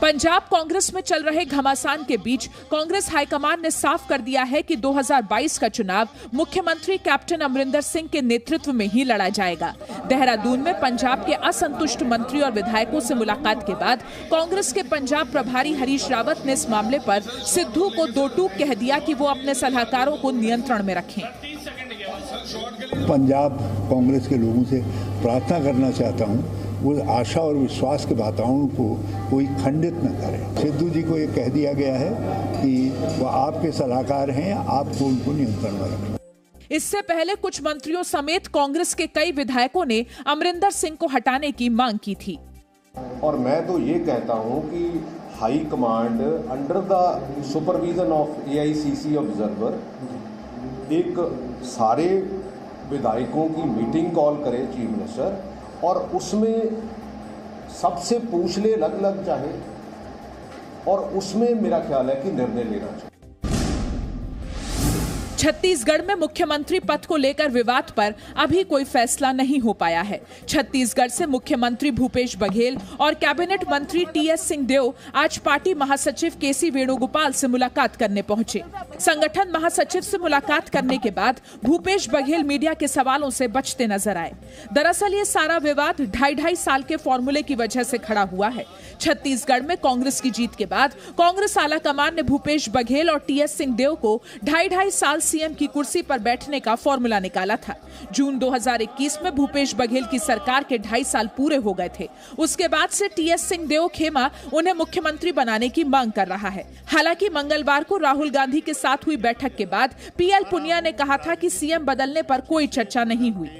पंजाब कांग्रेस में चल रहे घमासान के बीच कांग्रेस हाईकमान ने साफ कर दिया है कि 2022 का चुनाव मुख्यमंत्री कैप्टन अमरिंदर सिंह के नेतृत्व में ही लड़ा जाएगा। देहरादून में पंजाब के असंतुष्ट मंत्री और विधायकों से मुलाकात के बाद कांग्रेस के पंजाब प्रभारी हरीश रावत ने इस मामले पर सिद्धू को दो टूक कह दिया कि वो अपने सलाहकारों को नियंत्रण में रखें। पंजाब कांग्रेस के लोगों से प्रार्थना करना चाहता हूं, वो आशा और विश्वास के वातावरण को कोई खंडित न करे। सिद्धू जी को ये कह दिया गया है कि वो आपके सलाहकार हैं, आपको उनको नियंत्रण में रखें। इससे पहले कुछ मंत्रियों समेत कांग्रेस के कई विधायकों ने अमरिंदर सिंह को हटाने की मांग की थी। और मैं तो ये कहता हूं कि high command under the supervision of AICC observer एक सारे विधायकों की मीटिंग कॉल करे चीफ मिनिस्टर, और उसमें सबसे पूछ ले अलग चाहे, और उसमें मेरा ख्याल है कि निर्णय लेना चाहिए। छत्तीसगढ़ में मुख्यमंत्री पद को लेकर विवाद पर अभी कोई फैसला नहीं हो पाया है। छत्तीसगढ़ से मुख्यमंत्री भूपेश बघेल और कैबिनेट मंत्री TS सिंहदेव आज पार्टी महासचिव KC वेणुगोपाल से मुलाकात करने पहुंचे। संगठन महासचिव से मुलाकात करने के बाद भूपेश बघेल मीडिया के सवालों से बचते नजर आए। दरअसल ये सारा विवाद 2.5 साल के फॉर्मूले की वजह से खड़ा हुआ है। छत्तीसगढ़ में कांग्रेस की जीत के बाद कांग्रेस आलाकमान ने भूपेश बघेल और TS सिंहदेव को 2.5 साल CM की कुर्सी पर बैठने का फॉर्मूला निकाला था। जून 2021 में भूपेश बघेल की सरकार के 2.5 साल पूरे हो गए थे। उसके बाद से TS सिंहदेव खेमा उन्हें मुख्यमंत्री बनाने की मांग कर रहा है। हालांकि मंगलवार को राहुल गांधी के साथ हुई बैठक के बाद PL पुनिया ने कहा था कि CM बदलने पर कोई चर्चा नहीं हुई।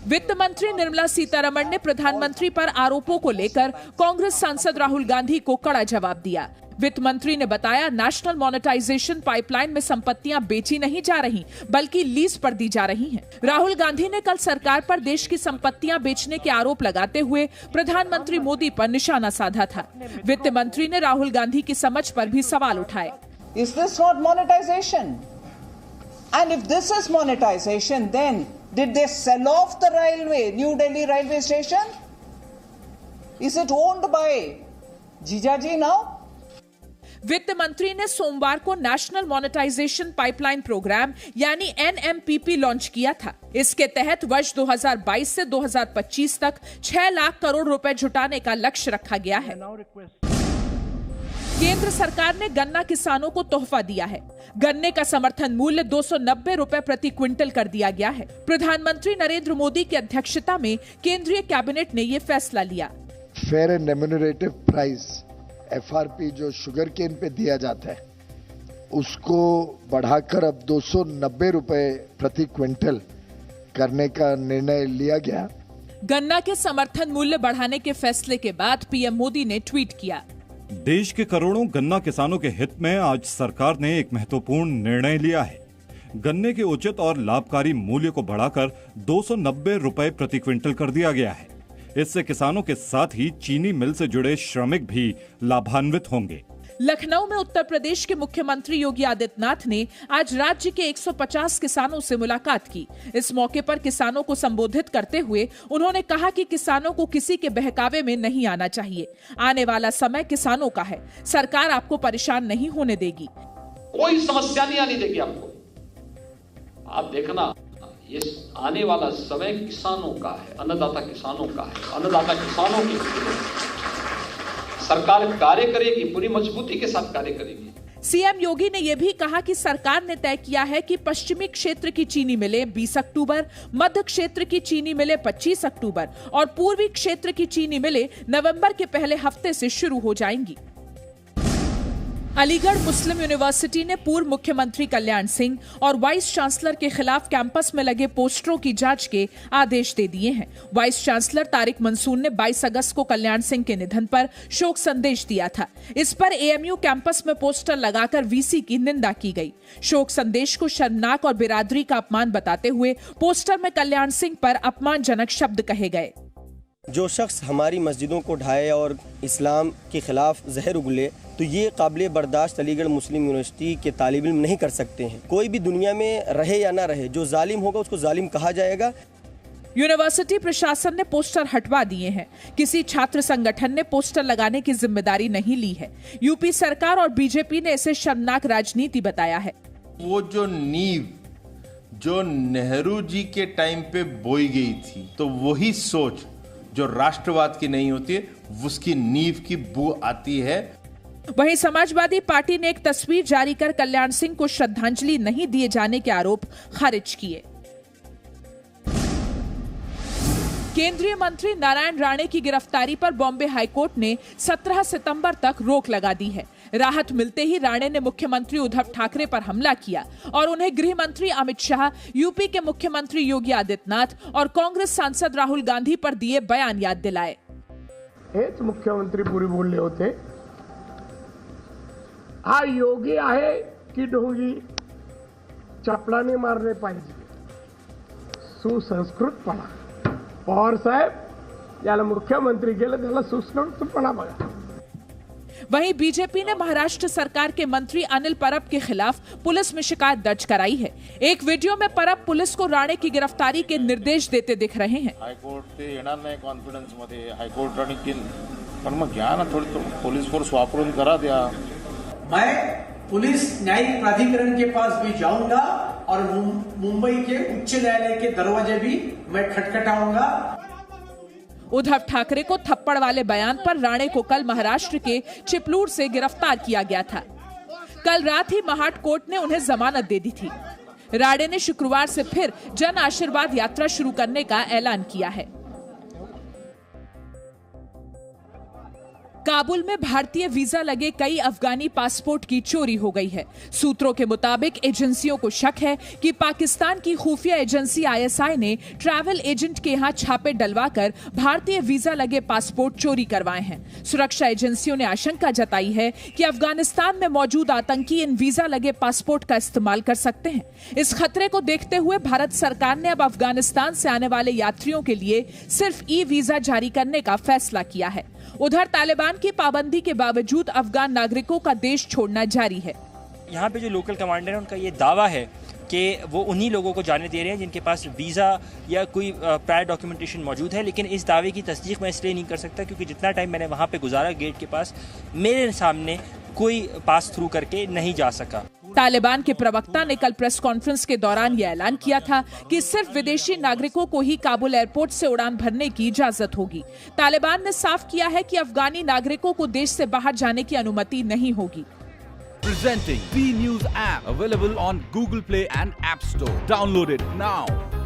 वित्त मंत्री निर्मला सीतारमण ने प्रधानमंत्री पर आरोपों को लेकर कांग्रेस सांसद राहुल गांधी को कड़ा जवाब दिया। वित्त मंत्री ने बताया, नेशनल मोनेटाइजेशन पाइपलाइन में संपत्तियां बेची नहीं जा रही बल्कि लीज पर दी जा रही हैं। राहुल गांधी ने कल सरकार पर देश की संपत्तियां बेचने के आरोप लगाते हुए प्रधानमंत्री मोदी पर निशाना साधा था। वित्त मंत्री ने राहुल गांधी की समझ पर भी सवाल उठाए। Is this not monetization? And if this is monetization, then did they sell off the railway, New Delhi railway station? Is it owned by Jijaji now? वित्त मंत्री ने सोमवार को नेशनल मोनेटाइजेशन पाइपलाइन प्रोग्राम यानी NMPP लॉन्च किया था। इसके तहत वर्ष 2022 से 2025 तक 6 लाख करोड़ रुपए जुटाने का लक्ष्य रखा गया है। केंद्र सरकार ने गन्ना किसानों को तोहफा दिया है। गन्ने का समर्थन मूल्य 290 रुपए प्रति क्विंटल कर दिया गया है। प्रधानमंत्री नरेंद्र मोदी की अध्यक्षता में केंद्रीय कैबिनेट ने ये फैसला लिया। Fair and remunerative price FRP जो शुगर केन पे दिया जाता है, उसको बढ़ाकर अब 290 रुपए प्रति क्विंटल करने का निर्णय लिया गया। गन्ना के समर्थन मूल्य बढ़ाने के फैसले के बाद PM मोदी ने ट्वीट किया, देश के करोड़ों गन्ना किसानों के हित में आज सरकार ने एक महत्वपूर्ण निर्णय लिया है। गन्ने के उचित और लाभकारी मूल्य को बढ़ाकर 290 रुपए प्रति क्विंटल कर दिया गया है। इससे किसानों के साथ ही चीनी मिल से जुड़े श्रमिक भी लाभान्वित होंगे। लखनऊ में उत्तर प्रदेश के मुख्यमंत्री योगी आदित्यनाथ ने आज राज्य के 150 किसानों से मुलाकात की। इस मौके पर किसानों को संबोधित करते हुए उन्होंने कहा कि किसानों को किसी के बहकावे में नहीं आना चाहिए। आने वाला समय किसानों का है, सरकार आपको परेशान नहीं होने देगी। कोई समस्या नहीं आने देगी आपको। आप देखना, ये आने वाला समय किसानों का है, अन्नदाता किसानों का है। अन्नदाता किसानों की सरकार कार्य करेगी, पूरी मजबूती के साथ कार्य करेगी। CM योगी ने यह भी कहा कि सरकार ने तय किया है कि पश्चिमी क्षेत्र की चीनी मिलें 20 अक्टूबर, मध्य क्षेत्र की चीनी मिलें 25 अक्टूबर और पूर्वी क्षेत्र की चीनी मिलें नवंबर के पहले हफ्ते से शुरू हो जाएंगी। अलीगढ़ मुस्लिम यूनिवर्सिटी ने पूर्व मुख्यमंत्री कल्याण सिंह और वाइस चांसलर के खिलाफ कैंपस में लगे पोस्टरों की जांच के आदेश दे दिए हैं। वाइस चांसलर तारिक मंसूर ने 22 अगस्त को कल्याण सिंह के निधन पर शोक संदेश दिया था। इस पर AMU कैंपस में पोस्टर लगाकर VC की निंदा की गई। शोक संदेश को शर्मनाक और बिरादरी का अपमान बताते हुए पोस्टर में कल्याण सिंह पर अपमानजनक शब्द कहे गए। जो शख्स हमारी मस्जिदों को ढाए और इस्लाम के खिलाफ जहर उगले, तो ये काबिल बर्दाश्त अलीगढ़ मुस्लिम यूनिवर्सिटी के तालिब इल्म नहीं कर सकते हैं। कोई भी दुनिया में रहे या ना रहे, जो जालिम होगा उसको जालिम कहा जाएगा। यूनिवर्सिटी प्रशासन ने पोस्टर हटवा दिए हैं। किसी छात्र संगठन ने पोस्टर लगाने की जिम्मेदारी नहीं ली है। यूपी सरकार और बीजेपी ने इसे शर्मनाक राजनीति बताया है। वो जो नींव जो नेहरू जी के टाइम पे बोई गई थी, तो वही सोच जो राष्ट्रवाद की नहीं होती है, उसकी नींव की बू आती है। वहीं समाजवादी पार्टी ने एक तस्वीर जारी कर कल्याण सिंह को श्रद्धांजलि नहीं दिए जाने के आरोप खारिज किए। केंद्रीय मंत्री नारायण राणे की गिरफ्तारी पर बॉम्बे हाईकोर्ट ने 17 सितंबर तक रोक लगा दी है। राहत मिलते ही राणे ने मुख्यमंत्री उद्धव ठाकरे पर हमला किया और उन्हें गृह मंत्री अमित शाह, यूपी के मुख्यमंत्री योगी आदित्यनाथ और कांग्रेस सांसद राहुल गांधी पर दिए बयान याद दिलाए। हेच मुख्यमंत्री पुरी बोलले होते, हा योगी आहे की ढोंगी, चपलाने मारले पाहिजे, सुसंस्कृतपणा। पवार साहेब याला मुख्यमंत्री केलं, त्याला सुसंस्कृतपणा बघा। वहीं बीजेपी ने महाराष्ट्र सरकार के मंत्री अनिल परब के खिलाफ पुलिस में शिकायत दर्ज कराई है। एक वीडियो में परब पुलिस को राणे की गिरफ्तारी के निर्देश देते दिख रहे हैं। हाईकोर्ट ते येणार नाही कॉन्फिडन्स मध्ये, हाईकोर्ट राणी की पण मग घ्या ना थोड़ी पुलिस फोर्स वापरून करा द्या। मैं पुलिस न्यायिक प्राधिकरण के पास भी जाऊंगा और मुंबई के उच्च न्यायालय के दरवाजे भी मैं खटखटाऊंगा। उद्धव ठाकरे को थप्पड़ वाले बयान पर राणे को कल महाराष्ट्र के चिपलूर से गिरफ्तार किया गया था। कल रात ही महाड कोर्ट ने उन्हें जमानत दे दी थी। राणे ने शुक्रवार से फिर जन आशीर्वाद यात्रा शुरू करने का ऐलान किया है। काबुल में भारतीय वीजा लगे कई अफगानी पासपोर्ट की चोरी हो गई है। सूत्रों के मुताबिक एजेंसियों को शक है कि पाकिस्तान की खुफिया एजेंसी आईएसआई ने ट्रैवल एजेंट के यहां छापे डलवाकर भारतीय वीजा लगे पासपोर्ट चोरी करवाए हैं। सुरक्षा एजेंसियों ने आशंका जताई है कि अफगानिस्तान में मौजूद आतंकी इन वीजा लगे पासपोर्ट का इस्तेमाल कर सकते हैं। इस खतरे को देखते हुए भारत सरकार ने अब अफगानिस्तान से आने वाले यात्रियों के लिए सिर्फ ई वीजा जारी करने का फैसला किया है। उधर तालिबान की पाबंदी के बावजूद अफगान नागरिकों का देश छोड़ना जारी है। यहाँ पे जो लोकल कमांडर है उनका ये दावा है कि वो उन्हीं लोगों को जाने दे रहे हैं जिनके पास वीज़ा या कोई प्रायर डॉक्यूमेंटेशन मौजूद है, लेकिन इस दावे की तस्दीक मैं इसलिए नहीं कर सकता क्योंकि जितना टाइम मैंने वहाँ पे गुजारा गेट के पास, मेरे सामने कोई पास थ्रू करके नहीं जा सका। तालिबान के प्रवक्ता ने कल प्रेस कॉन्फ्रेंस के दौरान यह ऐलान किया था कि सिर्फ विदेशी नागरिकों को ही काबुल एयरपोर्ट से उड़ान भरने की इजाजत होगी। तालिबान ने साफ किया है कि अफगानी नागरिकों को देश से बाहर जाने की अनुमति नहीं होगी। Presenting B News app available on Google Play and App Store. Download it now.